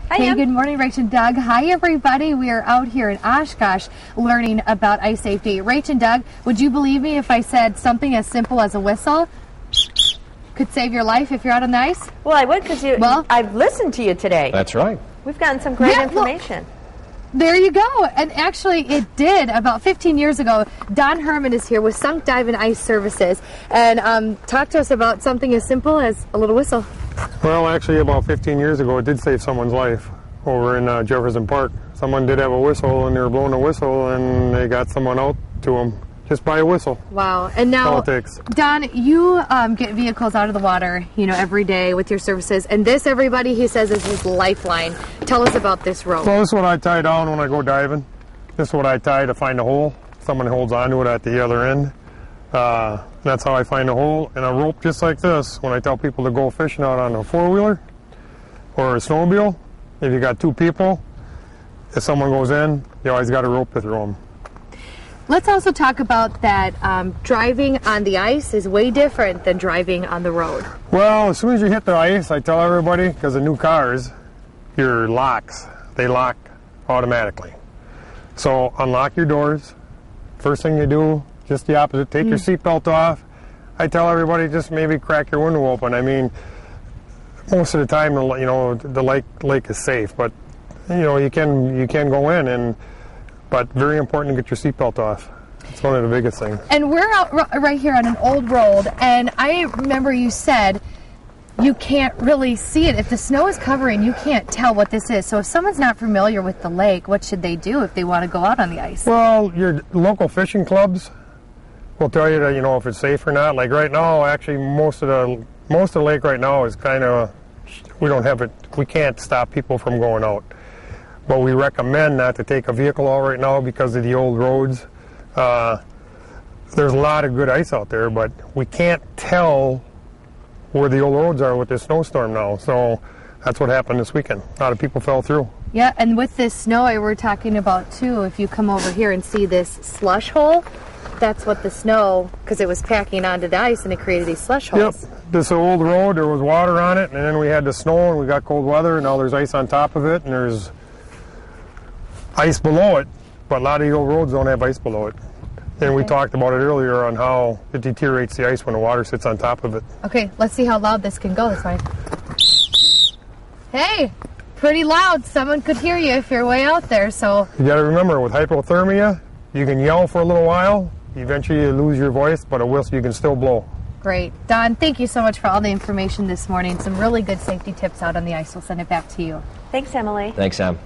Hi, hey, good morning, Rach and Doug. Hi, everybody. We are out here in Oshkosh learning about ice safety. Rach and Doug, would you believe me if I said something as simple as a whistle could save your life if you're out on the ice? Well, I would, because I've listened to you today. That's right. We've gotten some great information. There you go. And actually, it did. About 15 years ago, Don Herman is here with Sunk Dive and Ice Services and talk to us about something as simple as a little whistle. Well, actually, about 15 years ago, it did save someone's life over in Jefferson Park. Someone did have a whistle, and they were blowing a whistle, and they got someone out to them just by a whistle. Wow. And now, Don, you get vehicles out of the water, every day with your services. And this, everybody, he says, is his lifeline. Tell us about this rope. Well, this is what I tie down when I go diving. This is what I tie to find a hole. Someone holds onto it at the other end. That's how I find a hole. And a rope just like this, when I tell people to go fishing out on a four-wheeler or a snowmobile, if you got two people, if someone goes in, you always got a rope to throw them. Let's also talk about that driving on the ice is way different than driving on the road. Well, as soon as you hit the ice, I tell everybody, because the new cars, your locks, they lock automatically. So unlock your doors. First thing you do, just the opposite, take your seatbelt off. I tell everybody, just maybe crack your window open. I mean, most of the time, the lake is safe, but you can go in, but very important to get your seatbelt off. It's one of the biggest things. And we're out right here on an old road, and I remember you said you can't really see it. If the snow is covering, you can't tell what this is. So if someone's not familiar with the lake, what should they do if they want to go out on the ice? Well, your local fishing clubs will tell you that, if it's safe or not. Like right now, actually, most of the lake right now is kind of, we can't stop people from going out. But we recommend not to take a vehicle out right now because of the old roads. There's a lot of good ice out there, but we can't tell where the old roads are with this snowstorm now. So that's what happened this weekend. A lot of people fell through. Yeah, and with this snow we're talking about too, if you come over here and see this slush hole, that's what the snow, because it was packing onto the ice and it created these slush holes. Yep, this old road, there was water on it, and then we had the snow and we got cold weather, and now there's ice on top of it, and there's ice below it, but a lot of the old roads don't have ice below it. And we talked about it earlier on how it deteriorates the ice when the water sits on top of it. Okay, let's see how loud this can go this way. Hey, pretty loud. Someone could hear you if you're way out there, so. You gotta remember, with hypothermia, you can yell for a little while, eventually you lose your voice, but a whistle you can still blow. Great. Don, thank you so much for all the information this morning. Some really good safety tips out on the ice. We'll send it back to you. Thanks, Emily. Thanks, Sam.